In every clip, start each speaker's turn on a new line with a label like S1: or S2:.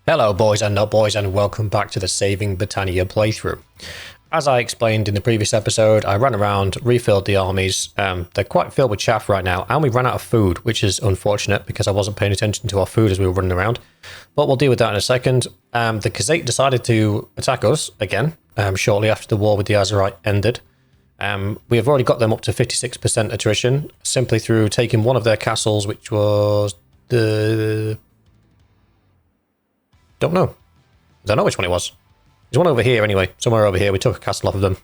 S1: Hello boys and not boys, and welcome back to the Saving Battania playthrough. As I explained in the previous episode, I ran around, refilled the armies. They're quite filled with chaff right now, and we ran out of food, which is unfortunate because I wasn't paying attention to our food as we were running around. But we'll deal with that in a second. The Kazite decided to attack us again, shortly after the war with the Azerite ended. We have already got them up to 56% attrition, simply through taking one of their castles, which was the... Don't know which one it was. There's one over here anyway. Somewhere over here. We took a castle off of them.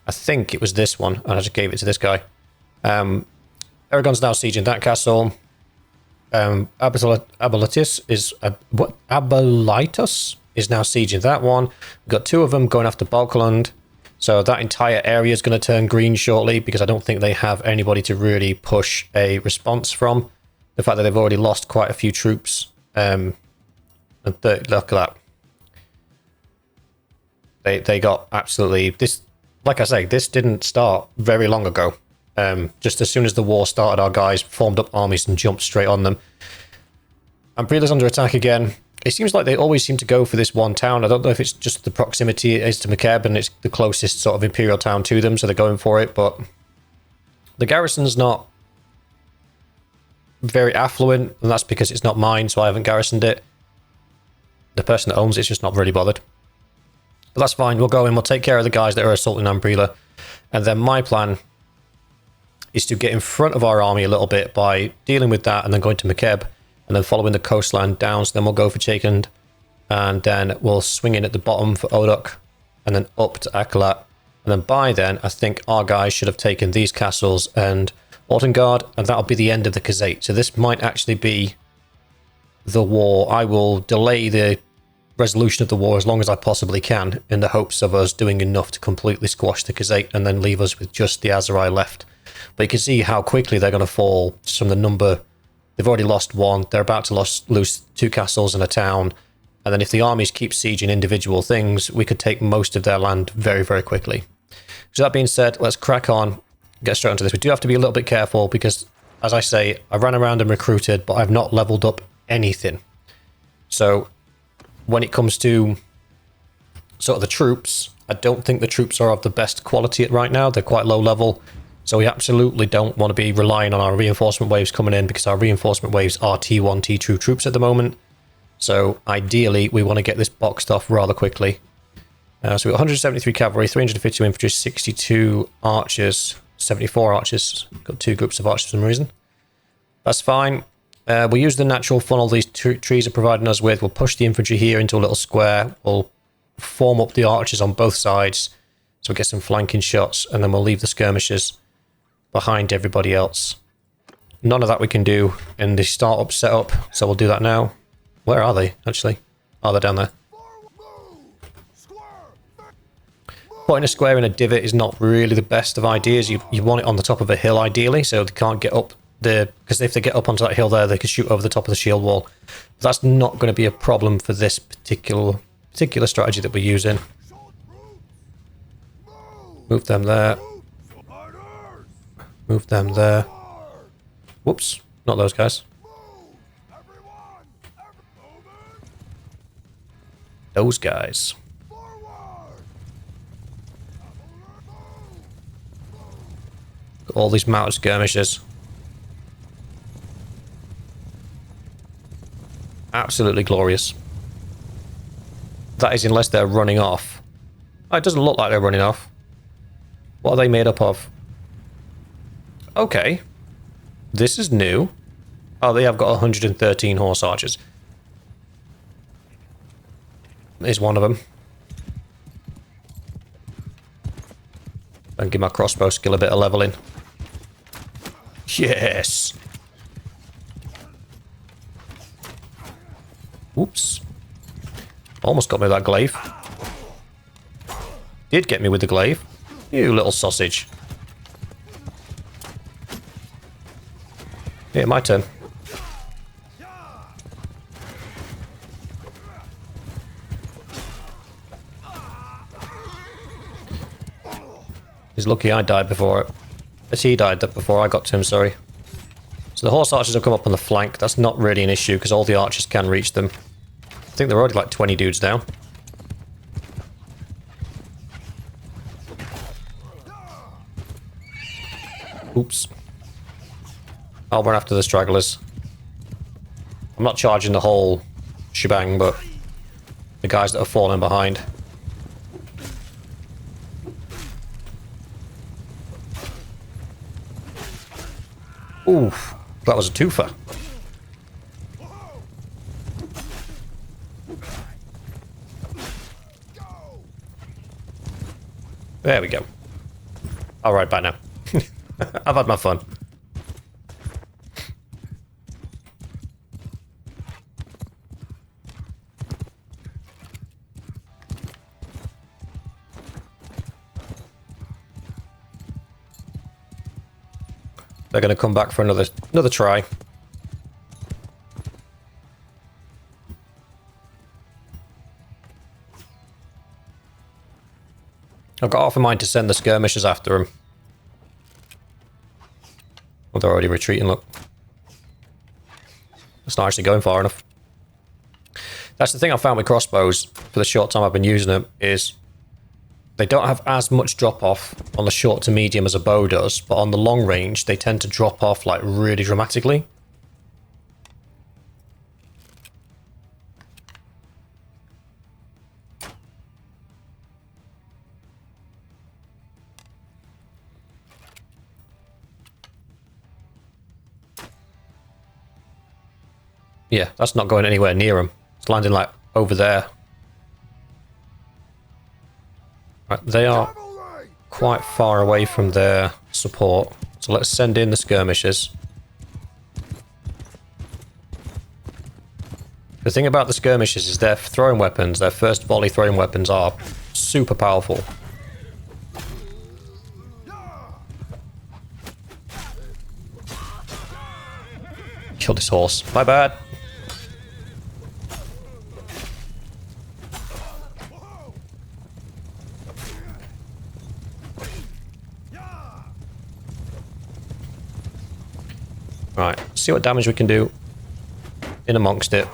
S1: I think it was this one. And I just gave it to this guy. Aragon's now sieging that castle. Abolitus is... Abolitus is now sieging that one. We've got two of them going after Balkland. So that entire area is going to turn green shortly because I don't think they have anybody to really push a response from. The fact that they've already lost quite a few troops. Look at that. They got absolutely... This, like I say, this didn't start very long ago. Just as soon as the war started, our guys formed up armies and jumped straight on them. Ambrila's under attack again. It seems like they always seem to go for this one town. I don't know if it's just the proximity it is to Mekeb and it's the closest sort of imperial town to them, so they're going for it, but the garrison's not very affluent, and that's because it's not mine, so I haven't garrisoned it. The person that owns it's just not really bothered. But that's fine, we'll go in, we'll take care of the guys that are assaulting Ambrila, and then my plan is to get in front of our army a little bit by dealing with that and then going to Mekeb, and then following the coastline down, so then we'll go for Chakand, and then we'll swing in at the bottom for Odok, and then up to Akalat, and then by then, I think our guys should have taken these castles and Ortengard, and that'll be the end of the Kazite. So this might actually be the war. I will delay the resolution of the war as long as I possibly can, in the hopes of us doing enough to completely squash the Kazite, and then leave us with just the Azeri left. But you can see how quickly they're going to fall just from the number. They've already lost one. They're about to lose two castles and a town. And then if the armies keep sieging individual things, we could take most of their land very, very quickly. So that being said, let's crack on, get straight into this. We do have to be a little bit careful because, as I say, I ran around and recruited, but I've not leveled up anything. So when it comes to sort of the troops, I don't think the troops are of the best quality right now. They're quite low level. So we absolutely don't want to be relying on our reinforcement waves coming in, because our reinforcement waves are T1, T2 troops at the moment. So ideally, we want to get this boxed off rather quickly. So we've got 173 cavalry, 352 infantry, 62 archers, 74 archers. Got two groups of archers for some reason. That's fine. We'll use the natural funnel these trees are providing us with. We'll push the infantry here into a little square. We'll form up the archers on both sides, so we get some flanking shots, and then we'll leave the skirmishers behind everybody else. None of that we can do in the startup setup, so we'll do that now. Where are they, actually? Oh, they're down there. Putting a square in a divot is not really the best of ideas. You want it on the top of a hill, ideally, so they can't get up there, because if they get up onto that hill there, they could shoot over the top of the shield wall. But that's not going to be a problem for this particular strategy that we're using. Move them there. Move them there. Whoops, not those guys. Those guys. Got all these mounted skirmishers. Absolutely glorious. That is, unless they're running off. Oh, it doesn't look like they're running off. What are they made up of? Okay. This is new. Oh, they have got 113 horse archers. There's one of them. And give my crossbow skill a bit of leveling. Yes! Oops. Almost got me with that glaive. Did get me with the glaive. You little sausage. Yeah, my turn. He's lucky I died before it. As he died before I got to him, sorry. So the horse archers have come up on the flank. That's not really an issue because all the archers can reach them. think they're already like 20 dudes down. Oops. I'll run after the stragglers. I'm not charging the whole shebang, but the guys that are falling behind. Oof, that was a twofer. There we go. All right, bye now. I've had my fun. They're going to come back for another try. I've got half a mind to send the skirmishers after them. Well, they're already retreating, look. It's not actually going far enough. That's the thing I found with crossbows, for the short time I've been using them, is they don't have as much drop-off on the short to medium as a bow does, but on the long range, they tend to drop off, like, really dramatically. Yeah, that's not going anywhere near them. It's landing, like, over there. Right, they are quite far away from their support, so let's send in the skirmishers. The thing about the skirmishers is their throwing weapons, their first volley throwing weapons are super powerful. Kill this horse. My bad. Right, see what damage we can do in amongst it.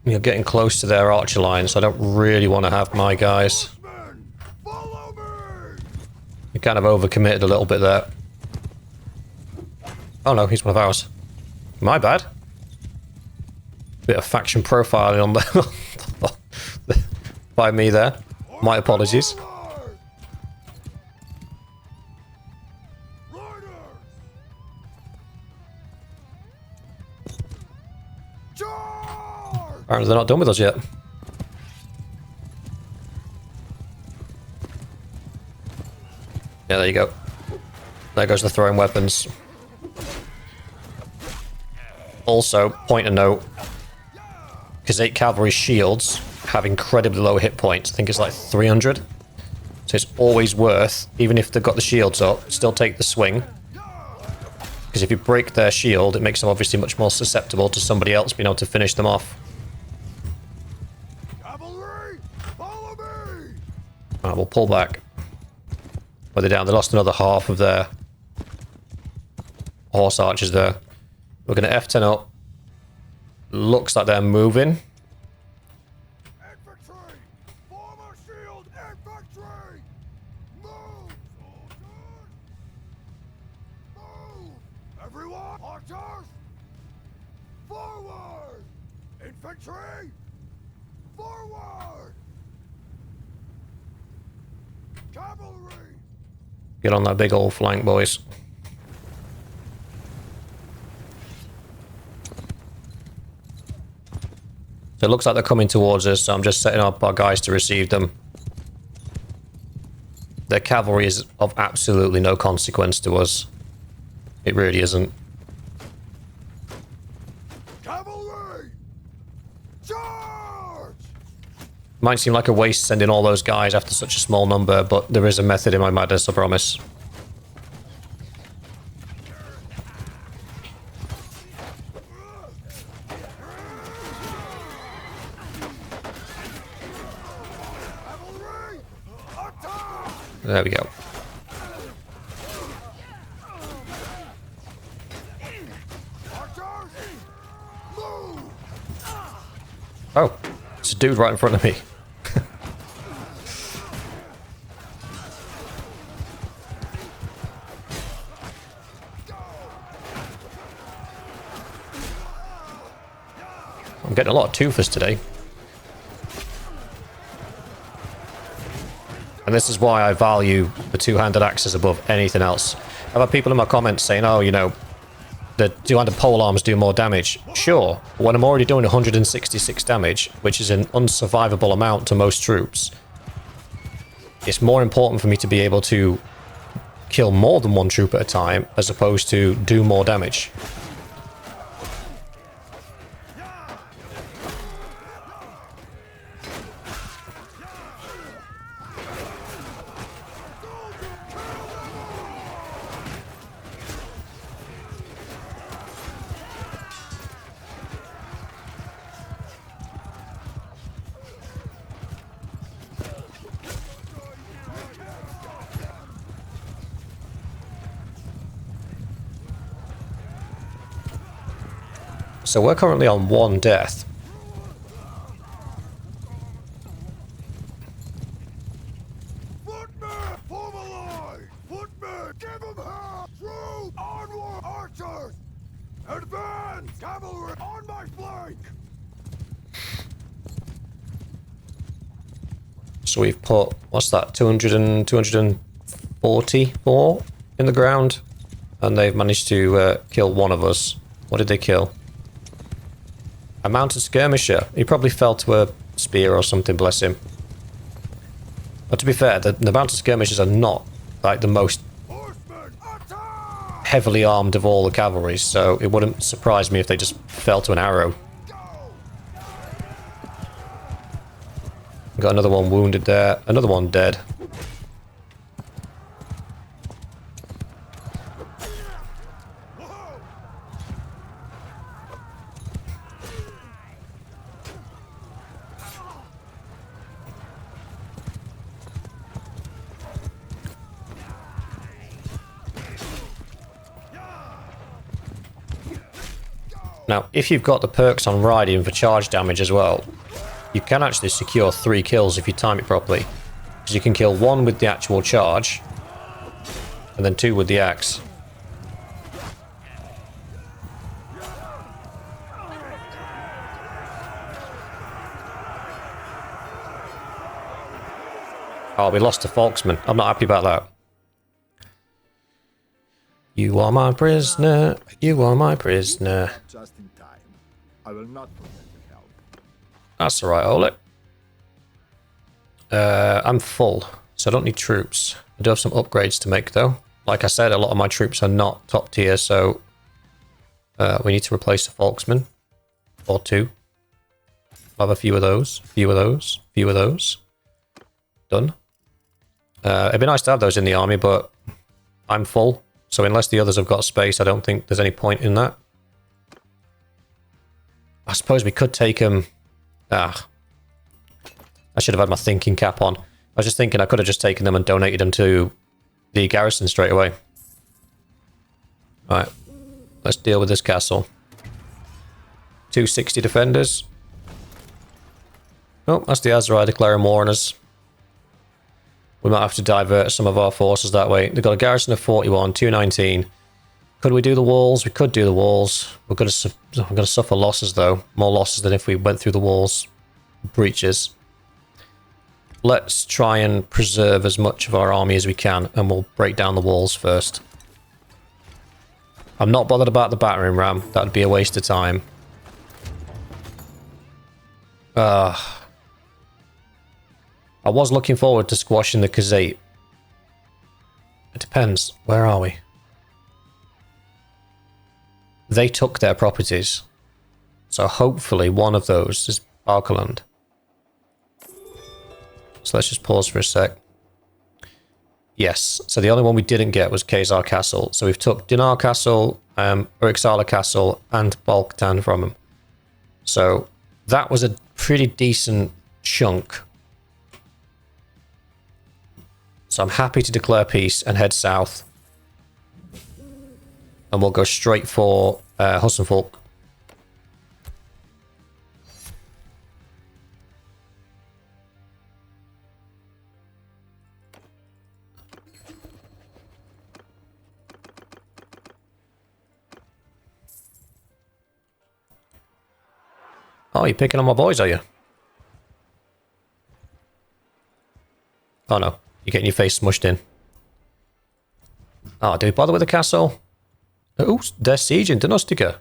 S1: You're getting close to their archer line, so I don't really want to have my guys. You kind of overcommitted a little bit there. Oh no, he's one of ours. My bad. Bit of faction profiling on the by me there. My apologies. Apparently they're not done with us yet. Yeah, there you go. There goes the throwing weapons. Also, point of note, Kazite cavalry shields have incredibly low hit points. I think it's like 300. So it's always worth, even if they've got the shields up, still take the swing. Because if you break their shield, it makes them obviously much more susceptible to somebody else being able to finish them off. Alright, we'll pull back. Well, they're down. They lost another half of their horse archers there. We're going to F10 up. Looks like they're moving.
S2: Infantry! Form a shield! Infantry! Move! Soldiers! Move! Everyone! Archers! Forward! Infantry! Forward! Cavalry!
S1: Get on that big old flank, boys. So it looks like they're coming towards us, so I'm just setting up our guys to receive them. Their cavalry is of absolutely no consequence to us. It really isn't.
S2: Cavalry! Charge!
S1: Might seem like a waste sending all those guys after such a small number, but there is a method in my madness, I promise. There we go. Oh, it's a dude right in front of me. I'm getting a lot of twofers today. And this is why I value the two-handed axes above anything else. I've had people in my comments saying, oh, you know, the two-handed polearms do more damage. Sure, but when I'm already doing 166 damage, which is an unsurvivable amount to most troops, it's more important for me to be able to kill more than one troop at a time, as opposed to do more damage. So we're currently on 1 death.
S2: Footmen! Form a line! Footmen! Give them hell! Troops! Onward! Archers! Advance! Cavalry! On my flank!
S1: So we've put, what's that, 244 in the ground. And they've managed to kill one of us. What did they kill? A mounted skirmisher. He probably fell to a spear or something, bless him. But to be fair, the mounted skirmishers are not like the most heavily armed of all the cavalry, so it wouldn't surprise me if they just fell to an arrow. Got another one wounded there, another one dead. Now, if you've got the perks on riding for charge damage as well, you can actually secure 3 kills if you time it properly. Because you can kill 1 with the actual charge, and then 2 with the axe. Oh, we lost a Folksman. I'm not happy about that. You are my prisoner. You are my prisoner.
S2: Just in time. I will not forget your help.
S1: That's alright, Oleg. I'm full, so I don't need troops. I do have some upgrades to make, though. Like I said, a lot of my troops are not top tier, so we need to replace the Folksman. Or 2. I'll have a few of those. Few of those. Few of those. Done. It'd be nice to have those in the army, but I'm full. So unless the others have got space, I don't think there's any point in that. I suppose we could take them... I should have had my thinking cap on. I was just thinking I could have just taken them and donated them to the garrison straight away. Alright. Let's deal with this castle. 260 defenders. Oh, that's the Azrai declaring war on us. We might have to divert some of our forces that way. They've got a garrison of 41, 219. Could we do the walls? We could do the walls. We're going to suffer losses, though. More losses than if we went through the walls. Breaches. Let's try and preserve as much of our army as we can, and we'll break down the walls first. I'm not bothered about the battering ram. That would be a waste of time. I was looking forward to squashing the Kazite. It depends. Where are we? They took their properties. So hopefully one of those is Barcaland. So let's just pause for a sec. Yes. So the only one we didn't get was Khazar Castle. So we've took Dinar Castle, Urixala Castle, and Balktan from him. So that was a pretty decent chunk. So I'm happy to declare peace and head south. And we'll go straight for Hussenfolk. Oh, you're picking on my boys, are you? Oh no, you're getting your face smushed in. Oh, do we bother with the castle? Oh, they're sieging Dunustica.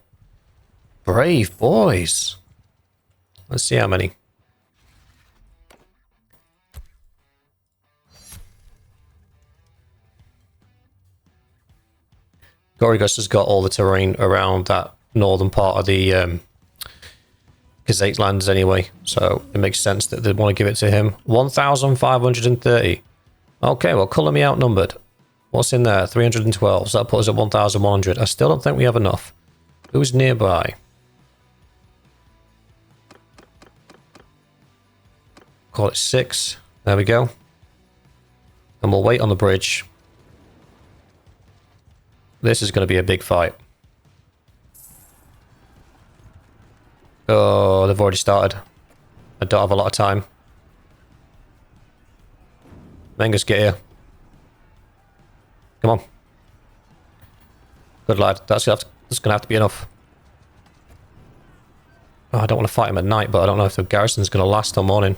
S1: Brave boys. Let's see how many. Gorygos has got all the terrain around that northern part of the Kazite lands anyway, so it makes sense that they'd want to give it to him. 1,530. Okay, well, colour me outnumbered. What's in there? 312, so that puts us at 1,100. I still don't think we have enough. Who's nearby? Call it 6. There we go. And we'll wait on the bridge. This is going to be a big fight. Oh, they've already started. I don't have a lot of time. Mengus, get here. Come on. Good lad. That's going to have to be enough. Oh, I don't want to fight him at night, but I don't know if the garrison's going to last till morning.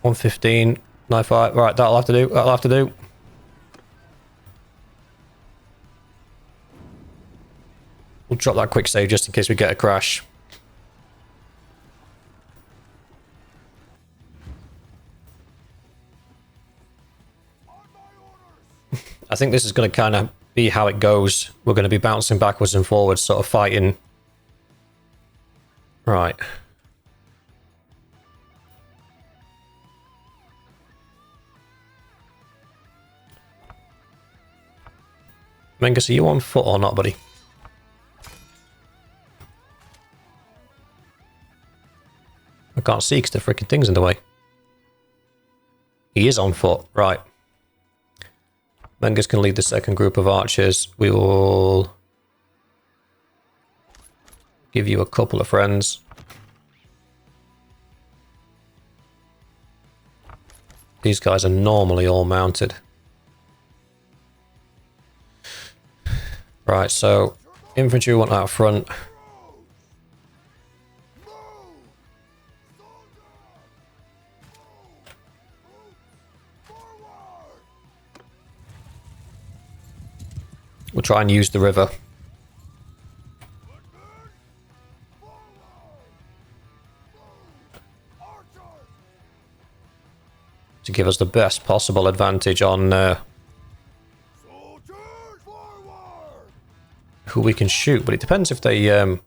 S1: 115. 95. Right, that'll have to do. That'll have to do. We'll drop that quick save just in case we get a crash. I think this is going to kind of be how it goes. We're going to be bouncing backwards and forwards, sort of fighting. Right. Mengus, are you on foot or not, buddy? I can't see because the freaking thing's in the way. He is on foot, right. Mengus can lead the second group of archers. We will give you a couple of friends. These guys are normally all mounted. Right, so infantry want out front. We'll try and use the river. To give us the best possible advantage on who we can shoot, but it depends if they oh,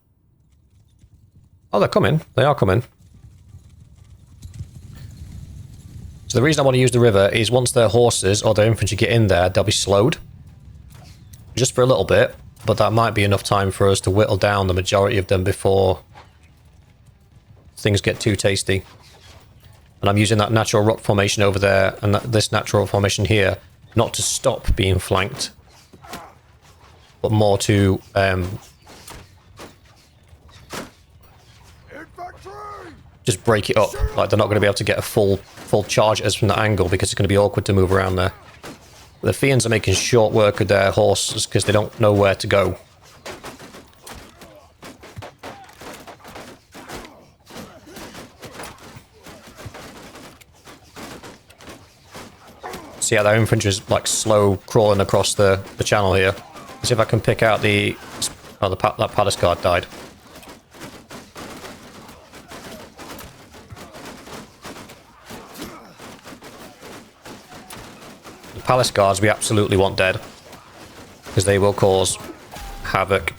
S1: they're coming. They are coming. So the reason I want to use the river is once their horses or their infantry get in there, they'll be slowed. Just for a little bit, but that might be enough time for us to whittle down the majority of them before things get too tasty. And I'm using that natural rock formation over there and this natural formation here, not to stop being flanked, but more to just break it up. Like they're not going to be able to get a full charge at us from that angle because it's going to be awkward to move around there. The Fians are making short work of their horses because they don't know where to go. See how their infantry is like slow crawling across the channel here. Let's see if I can pick out the... Oh, that palace guard died. The palace guards we absolutely want dead, because they will cause havoc.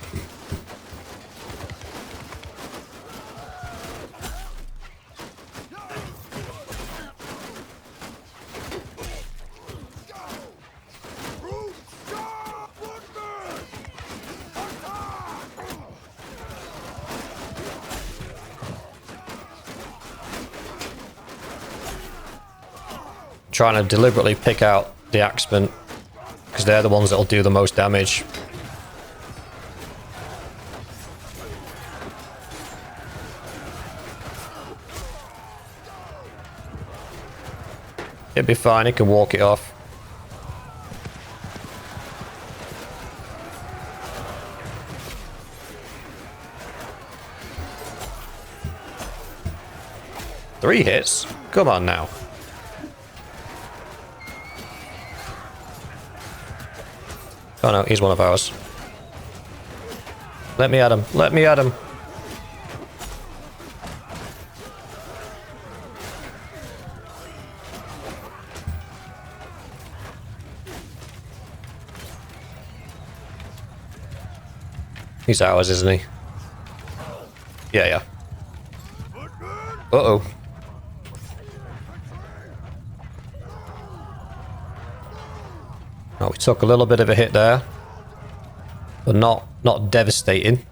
S1: Trying to deliberately pick out the axemen because they're the ones that will do the most damage. It'd be fine, it can walk it off. 3 hits? Come on now. Oh no, he's one of ours. Let me at him. Let me at him. He's ours, isn't he? Yeah, yeah. Uh-oh. Oh, we took a little bit of a hit there. But not devastating.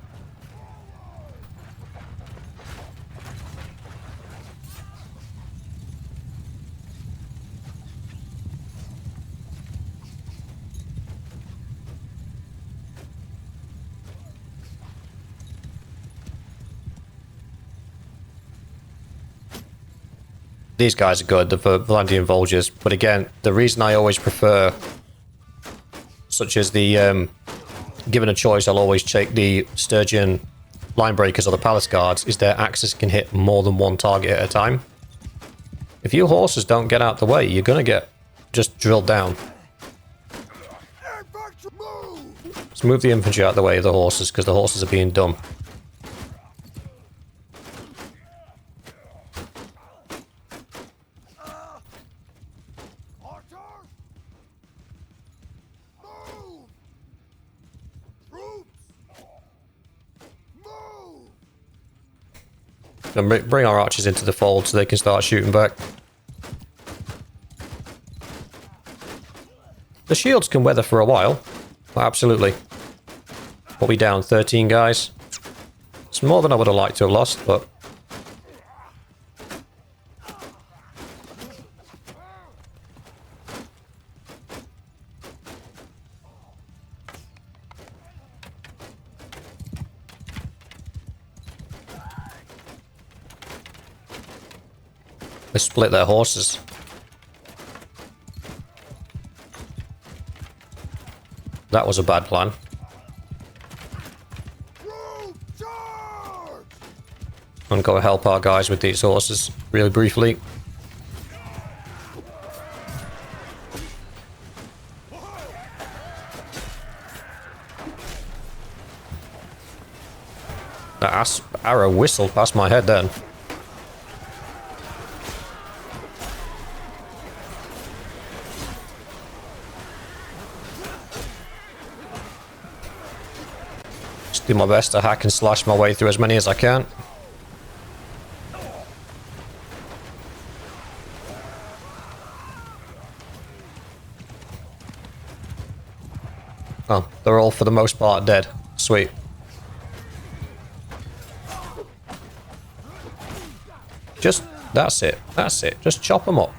S1: These guys are good, the Battanian Vultures, but again, the reason I always prefer, such as the, given a choice, I'll always take the Sturgeon Line Breakers or the Palace Guards, is their axes can hit more than one target at a time. If your horses don't get out the way, you're going to get just drilled down. Let's move the infantry out of the way of the horses, because the horses are being dumb. And bring our archers into the fold so they can start shooting back. The shields can weather for a while. Absolutely. What we down? 13 guys. It's more than I would have liked to have lost, but... they split their horses. That was a bad plan. I'm going to help our guys with these horses really briefly. That arrow whistled past my head then. Do my best to hack and slash my way through as many as I can. Oh, they're all for the most part dead. Sweet. Just, that's it. That's it. Just chop them up.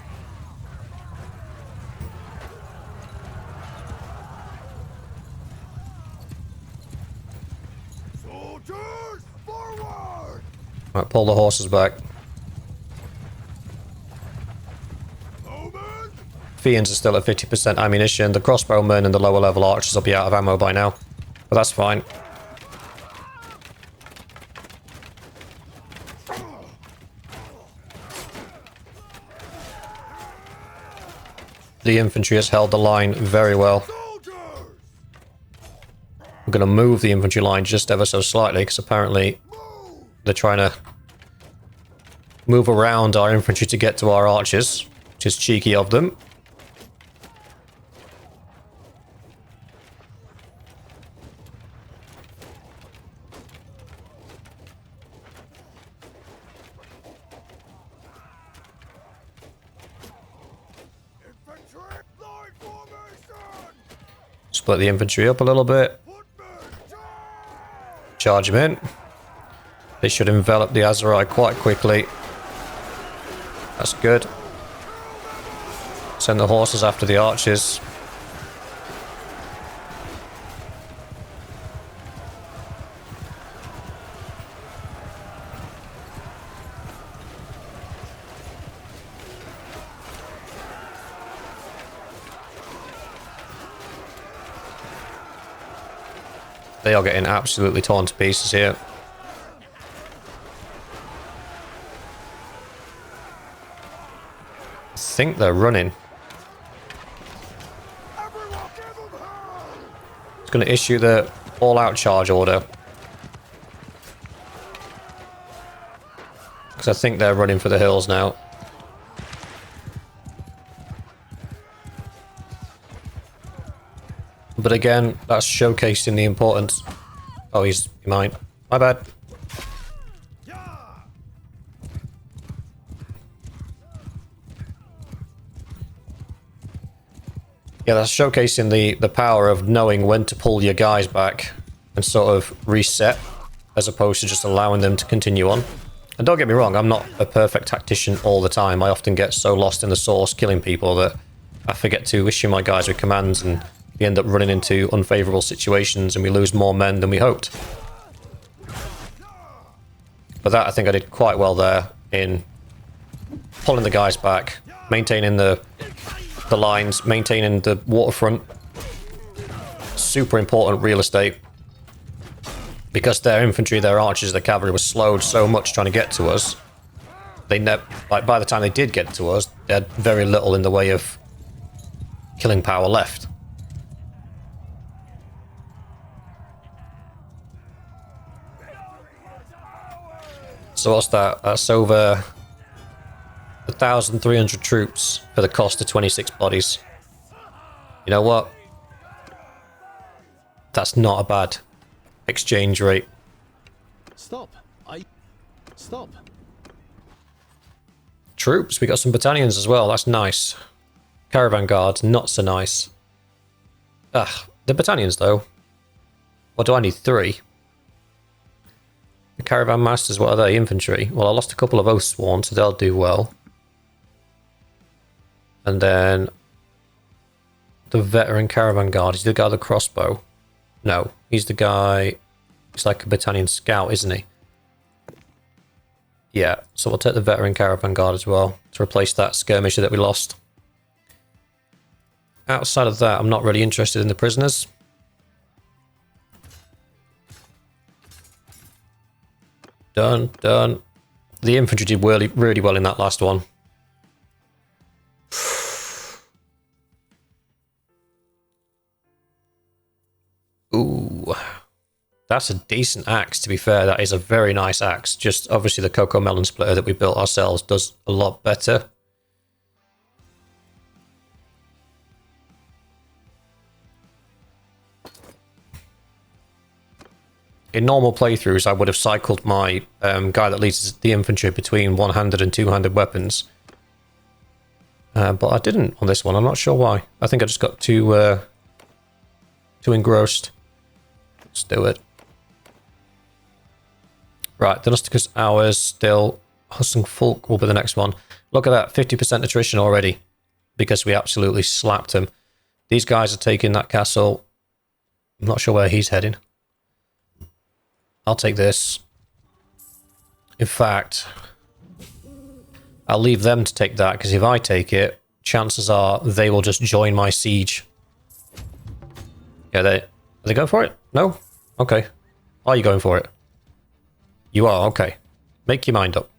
S1: Right, pull the horses back. Fians are still at 50% ammunition. The crossbowmen and the lower level archers will be out of ammo by now. But that's fine. The infantry has held the line very well. I'm going to move the infantry line just ever so slightly because apparently they're trying to move around our infantry to get to our archers, which is cheeky of them. Split the infantry up a little bit. Charge them in. They should envelop the Aserai quite quickly. That's good. Send the horses after the archers. They are getting absolutely torn to pieces here. think they're running.
S2: Everyone give him hell!
S1: It's going to issue the all-out charge order. Because I think they're running for the hills now. But again, that's showcasing the importance. Oh, he might. My bad. Yeah, that's showcasing the power of knowing when to pull your guys back and sort of reset, as opposed to just allowing them to continue on. And don't get me wrong, I'm not a perfect tactician all the time. I often get so lost in the sauce killing people that I forget to issue my guys with commands, and we end up running into unfavourable situations and we lose more men than we hoped. But that, I think I did quite well there in pulling the guys back, maintaining the lines, maintaining the waterfront. Super important real estate. Because their infantry, their archers, their cavalry was slowed so much trying to get to us. They like by the time they did get to us, they had very little in the way of killing power left. So what's that? That's over 1,300 troops for the cost of 26 bodies. You know what? That's not a bad exchange rate.
S3: Stop. Stop.
S1: Troops, we got some Battanians as well. That's nice. Caravan guards, not so nice. Ah, the Battanians though. What do I need? 3. The caravan masters, what are they? Infantry. Well, I lost a couple of Oathsworn, so they'll do well. And then the veteran caravan guard. He's the guy with the crossbow. No, he's the guy. He's like a Battanian scout, isn't he? Yeah, so we'll take the veteran caravan guard as well to replace that skirmisher that we lost. Outside of that, I'm not really interested in the prisoners. Done. The infantry did really well in that last one. Ooh. That's a decent axe, to be fair. That is a very nice axe. Just obviously the cocoa melon splitter that we built ourselves does a lot better. In normal playthroughs, I would have cycled my guy that leads the infantry between one-handed and two-handed weapons. But I didn't on this one. I'm not sure why. I think I just got too engrossed. Let's do it. Right, Donostica's ours still. Husung Fulk will be the next one. Look at that, 50% attrition already. Because we absolutely slapped him. These guys are taking that castle. I'm not sure where he's heading. I'll take this. In fact, I'll leave them to take that, because if I take it, chances are they will just join my siege. Yeah, are they going for it? No? Okay. Are you going for it? You are? Okay. Make your mind up.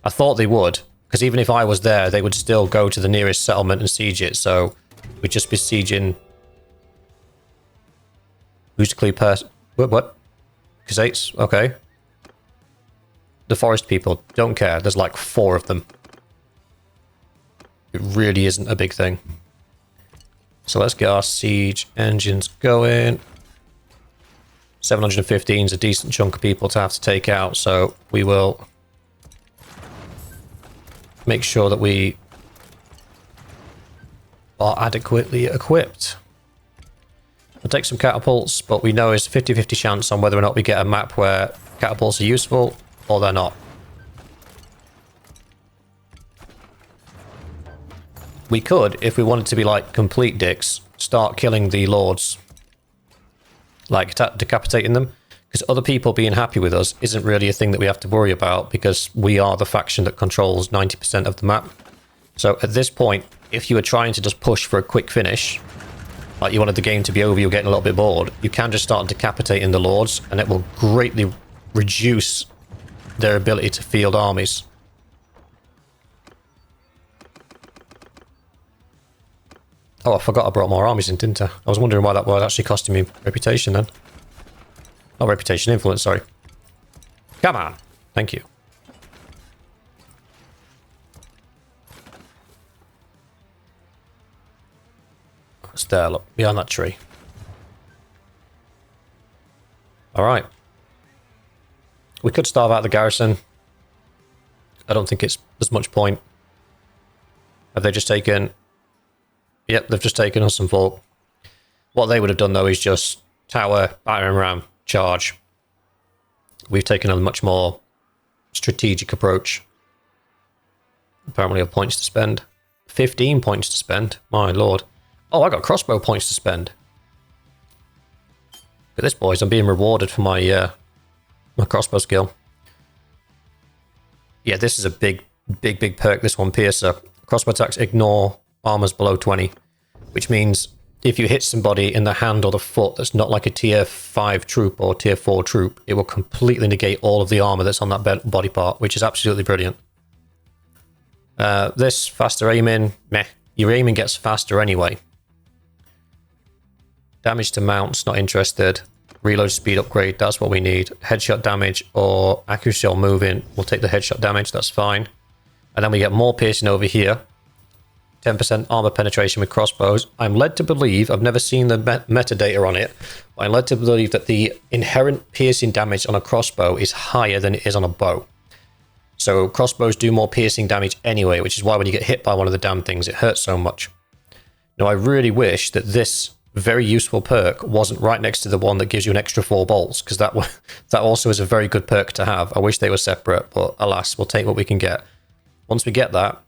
S1: I thought they would, because even if I was there, they would still go to the nearest settlement and siege it, so we'd just be sieging... Who's the clear person? What? Kazites? Okay. The forest people, don't care. There's like 4 of them. It really isn't a big thing. So let's get our siege engines going. 715 is a decent chunk of people to have to take out, so we will make sure that we are adequately equipped. We'll take some catapults, but we know it's a 50-50 chance on whether or not we get a map where catapults are useful or they're not. We could, if we wanted to be like complete dicks, start killing the lords. Like decapitating them. Because other people being happy with us isn't really a thing that we have to worry about, because we are the faction that controls 90% of the map. So at this point, if you were trying to just push for a quick finish, like you wanted the game to be over, you're getting a little bit bored, you can just start decapitating the lords, and it will greatly reduce their ability to field armies. Oh, I forgot I brought more armies in, didn't I? I was wondering why that was actually costing me reputation then. Not reputation, influence, sorry. Come on. Thank you. It's there, look, behind that tree. Alright. We could starve out the garrison. I don't think there's much point. Have they just taken... Yep, they've just taken us some folk. What they would have done, though, is just tower, battering ram, charge. We've taken a much more strategic approach. Apparently, we have points to spend. 15 points to spend. My lord. Oh, I got crossbow points to spend. Look at this, boys. I'm being rewarded for my my crossbow skill. Yeah, this is a big perk, this one, Piercer. Crossbow attacks ignore armors below 20, which means if you hit somebody in the hand or the foot that's not like a tier 5 troop or tier 4 troop, it will completely negate all of the armor that's on that body part, which is absolutely brilliant. This, faster aiming, meh. Your aiming gets faster anyway. Damage to mounts, not interested. Reload speed upgrade, that's what we need. Headshot damage or accuracy on moving, we'll take the headshot damage, that's fine. And then we get more piercing over here. 10% armor penetration with crossbows. I'm led to believe, I've never seen the metadata on it, but I'm led to believe that the inherent piercing damage on a crossbow is higher than it is on a bow. So crossbows do more piercing damage anyway, which is why when you get hit by one of the damn things, it hurts so much. Now, I really wish that this very useful perk wasn't right next to the one that gives you an extra 4 bolts, because that also is a very good perk to have. I wish they were separate, but alas, we'll take what we can get. Once we get that,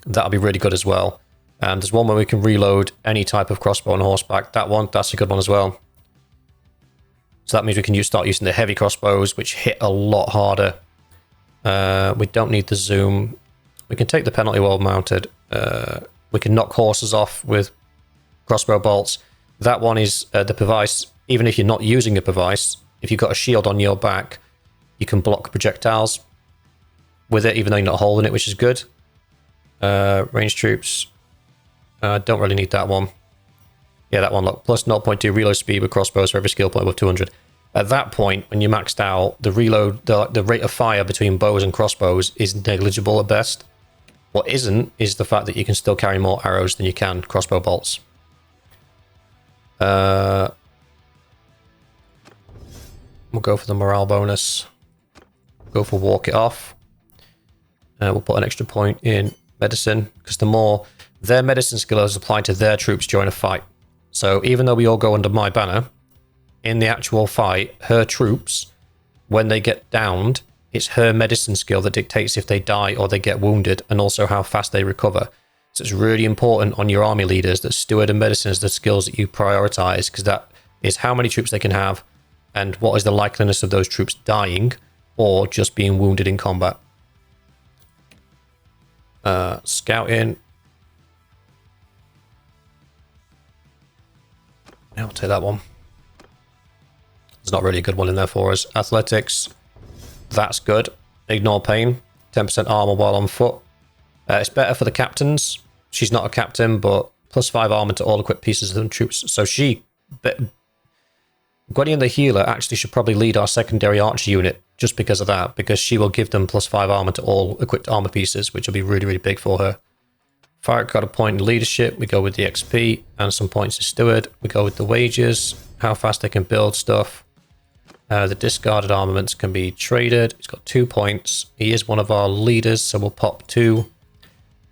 S1: that'll be really good as well. And there's one where we can reload any type of crossbow on horseback. That's a good one as well. So that means we can start using the heavy crossbows, which hit a lot harder. We don't need the zoom. We can take the penalty well mounted. We can knock horses off with crossbow bolts. That one is the Pavice. Even if you're not using a Pavice, if you've got a shield on your back, you can block projectiles with it, even though you're not holding it, which is good. Range troops. Don't really need that one. Yeah, that one, look. Plus 0.2 reload speed with crossbows for every skill point above 200. At that point, when you're maxed out, the reload, the rate of fire between bows and crossbows is negligible at best. What isn't is the fact that you can still carry more arrows than you can crossbow bolts. We'll go for the morale bonus. Go for walk it off. We'll put an extra point in medicine, because the more their medicine skill is applied to their troops during a fight. So even though we all go under my banner, in the actual fight, her troops, when they get downed, it's her medicine skill that dictates if they die or they get wounded, and also how fast they recover. So it's really important on your army leaders that steward and medicine is the skills that you prioritize, because that is how many troops they can have and what is the likeliness of those troops dying or just being wounded in combat. Scouting. I'll take that one. There's not really a good one in there for us. Athletics. That's good. Ignore pain. 10% armor while on foot. It's better for the captains. She's not a captain, but +5 armor to all equipped pieces of the troops. So Gwenny the healer actually should probably lead our secondary archer unit just because of that, because she will give them +5 armor to all equipped armor pieces, which will be really, really big for her. Fire got a point in leadership. We go with the XP and some points to steward. We go with the wages, how fast they can build stuff. The discarded armaments can be traded. He's got 2 points. He is one of our leaders, so we'll pop 2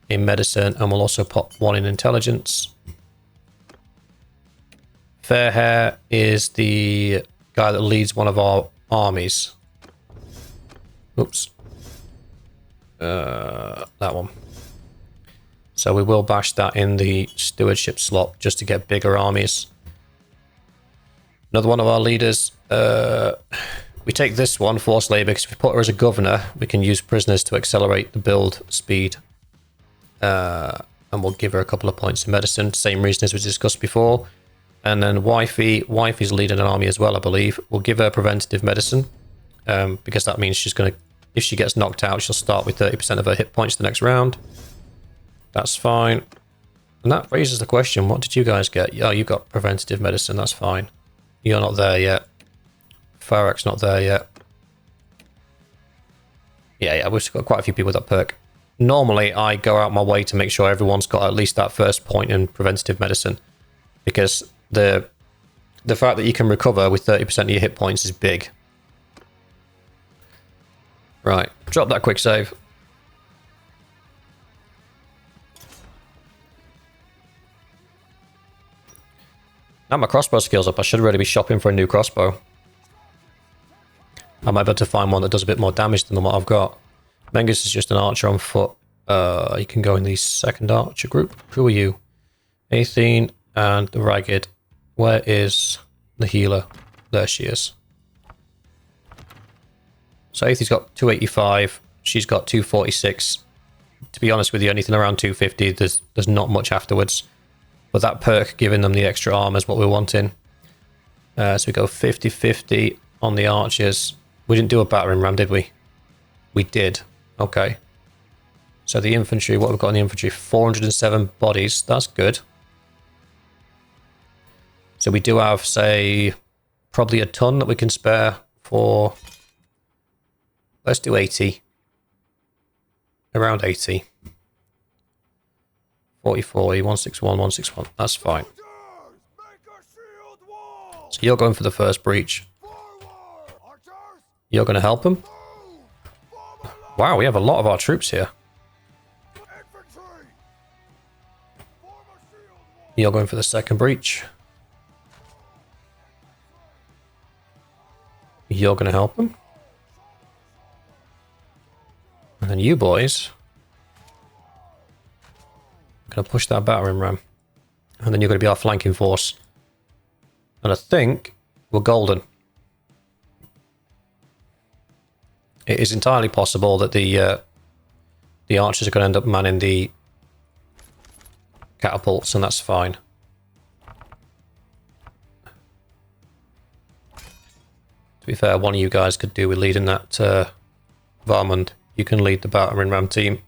S1: in medicine, and we'll also pop 1 in intelligence. Fair Hair is the guy that leads one of our armies. Oops. That one. So we will bash that in the stewardship slot just to get bigger armies. Another one of our leaders. We take this one, forced labor, because if we put her as a governor, we can use prisoners to accelerate the build speed. And we'll give her a couple of points in medicine. Same reason as we discussed before. And then Wifey's leading an army as well, I believe. We'll give her preventative medicine. Because that means she's going to, if she gets knocked out, she'll start with 30% of her hit points the next round. That's fine. And that raises the question, what did you guys get? Oh, you got preventative medicine, that's fine. You're not there yet. Farek's not there yet. Yeah, we've got quite a few people with that perk. Normally, I go out my way to make sure everyone's got at least that first point in preventative medicine. Because the fact that you can recover with 30% of your hit points is big. Right, drop that quick save. Now my crossbow skill's up, I should really be shopping for a new crossbow. I might be able to find one that does a bit more damage than what I've got. Mengus is just an archer on foot. You can go in the second archer group. Who are you? Athene and the Ragged. Where is the healer? There she is. So Athene's got 285. She's got 246. To be honest with you, anything around 250, there's not much afterwards. But that perk giving them the extra armor is what we're wanting. So we go 50-50 on the archers. We didn't do a battering ram, did we? We did. Okay. So the infantry, what we've got in the infantry, 407 bodies. That's good. So we do have, say, probably a ton that we can spare for... Let's do 80. Around 80. 40-40, 161, 161. That's fine. So you're going for the first breach. You're going to help them? Wow, we have a lot of our troops here. You're going for the second breach. You're going to help them. And then you boys... going to push that battering ram. And then you're going to be our flanking force. And I think we're golden. It is entirely possible that the archers are going to end up manning the catapults, and that's fine. To be fair, one of you guys could do with leading that Varmund. You can lead the battering ram team.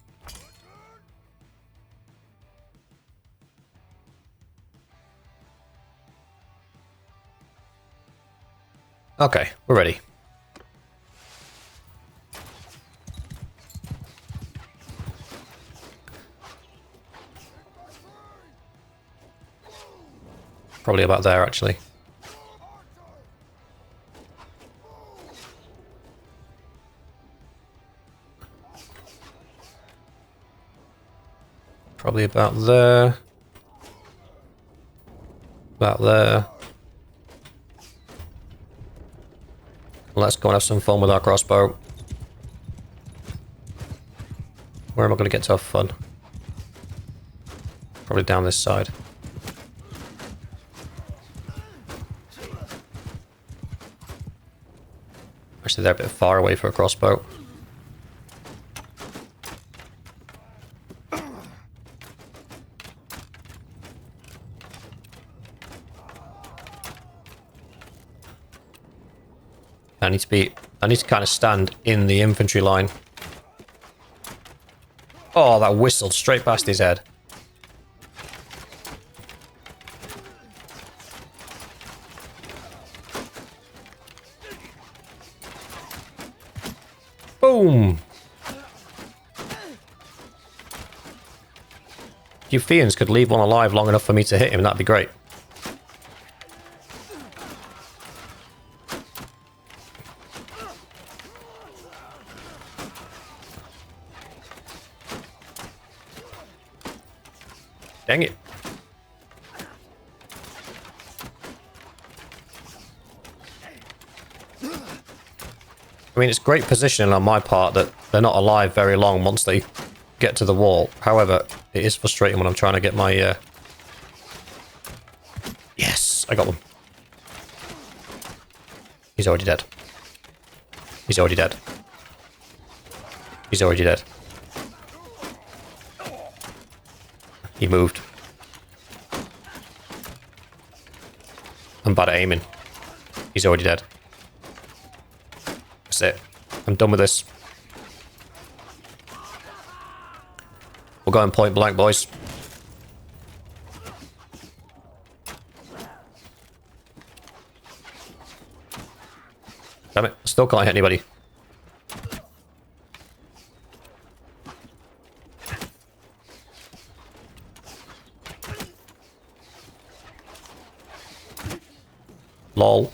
S1: Okay, we're ready. Probably about there, actually. Probably about there. About there. Let's go and have some fun with our crossbow. Where am I going to get to have fun? Probably down this side. Actually, they're a bit far away for a crossbow. I need to kind of stand in the infantry line. Oh, that whistled straight past his head. Boom! If you Fians could leave one alive long enough for me to hit him, that'd be great. Dang it. I mean, it's great positioning on my part that they're not alive very long once they get to the wall. However, it is frustrating when I'm trying to get my... Yes, I got one. He's already dead. He's already dead. He's already dead. He moved. I'm bad at aiming. He's already dead. That's it. I'm done with this. We're going point blank, boys. Damn it, still can't hit anybody. Lol.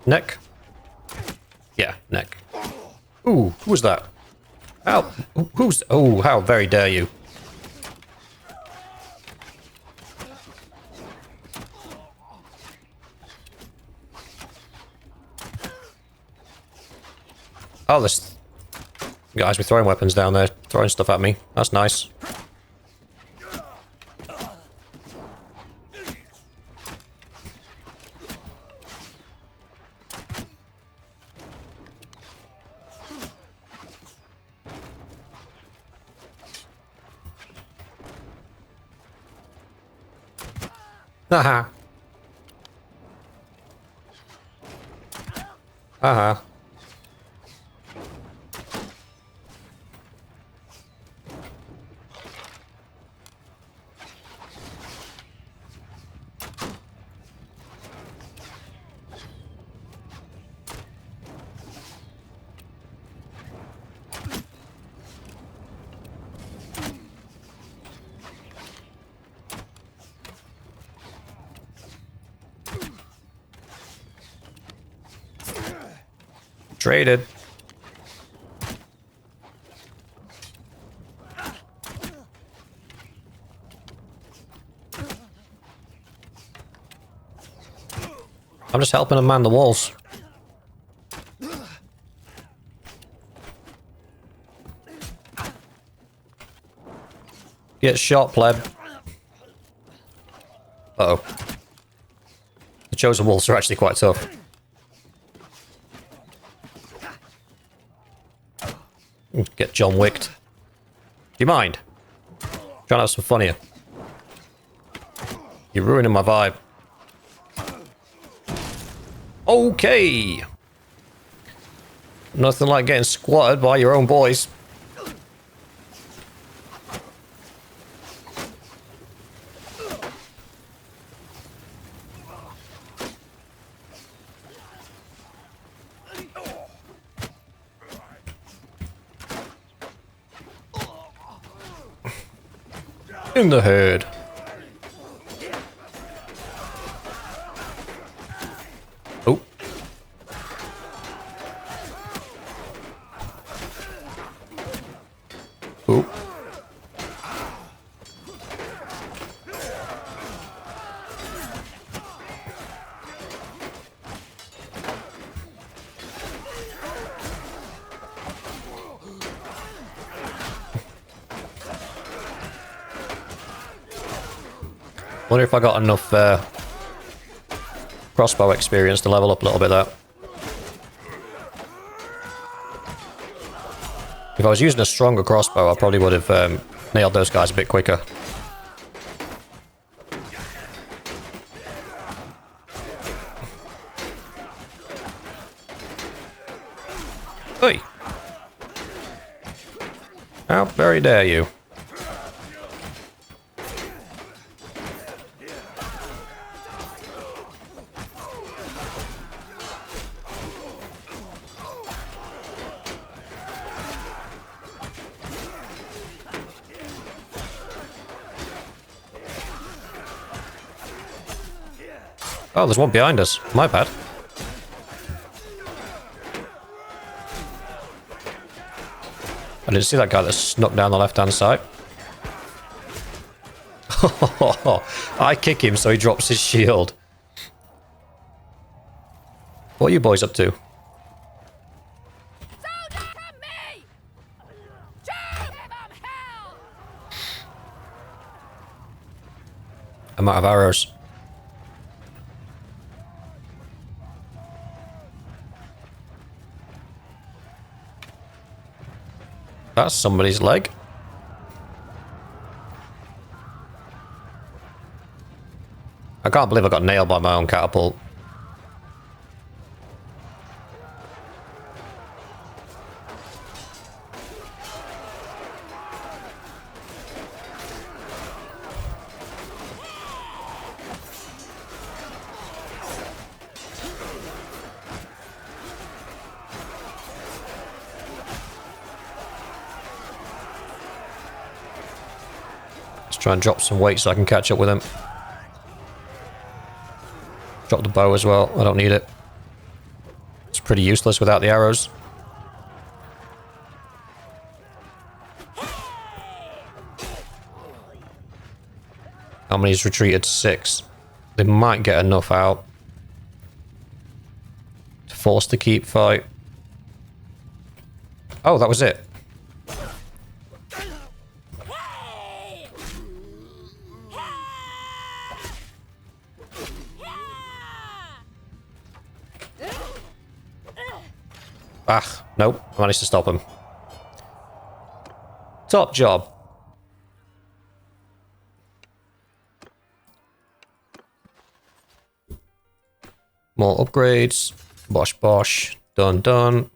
S1: Neck? Yeah, neck. Ooh, who was that? How? Who's... Oh, how very dare you. Oh, there's guys with throwing weapons down there, throwing stuff at me. That's nice. Haha. Haha. Traded. I'm just helping him man the walls. Get shot, pleb. Uh-oh. The chosen wolves are actually quite tough. Get John Wicked. Do you mind? Trying to have some fun here. You're ruining my vibe. Okay. Nothing like getting squatted by your own boys. In the head. Oh. Oh. Wonder if I got enough crossbow experience to level up a little bit there. If I was using a stronger crossbow, I probably would have nailed those guys a bit quicker. Hey! How very dare you? Oh, there's one behind us. My bad. I didn't see that guy that snuck down the left-hand side. I kick him so he drops his shield. What are you boys up to? I'm out of arrows. That's somebody's leg. I can't believe I got nailed by my own catapult. Let's try and drop some weight so I can catch up with him. Drop the bow as well. I don't need it. It's pretty useless without the arrows. How many's retreated? 6. They might get enough out to force the keep fight. Oh, that was it. Ah, nope. I managed to stop him. Top job. More upgrades. Bosh bosh. Done done.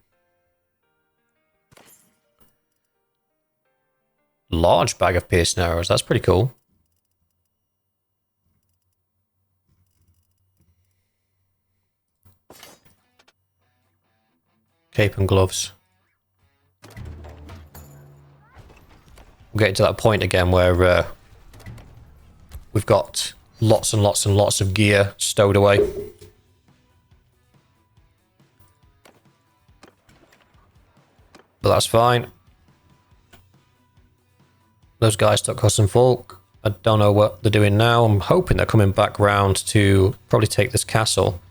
S1: Large bag of piercing arrows. That's pretty cool. Cape and gloves. We're getting to that point again where we've got lots and lots and lots of gear stowed away. But that's fine. Those guys took Husson Folk. I don't know what they're doing now. I'm hoping they're coming back round to probably take this castle,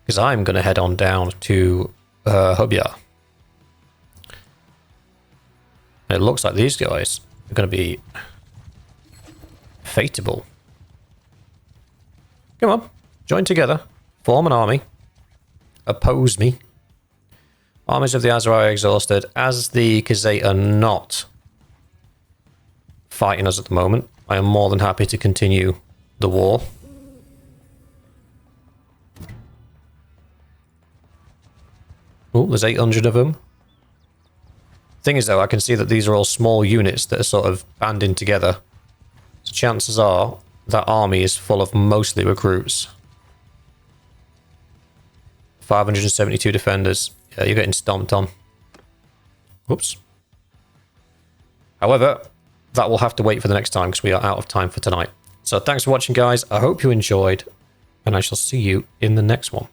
S1: because I'm going to head on down to Hubya. And it looks like these guys are going to be fateable. Come on, join together, form an army, oppose me. Armies of the Azrai are exhausted, as the Kazite are not fighting us at the moment. I am more than happy to continue the war. Oh, there's 800 of them. Thing is, though, I can see that these are all small units that are sort of banding together. So chances are that army is full of mostly recruits. 572 defenders. Yeah, you're getting stomped on. Whoops. However, that will have to wait for the next time because we are out of time for tonight. So thanks for watching, guys. I hope you enjoyed, and I shall see you in the next one.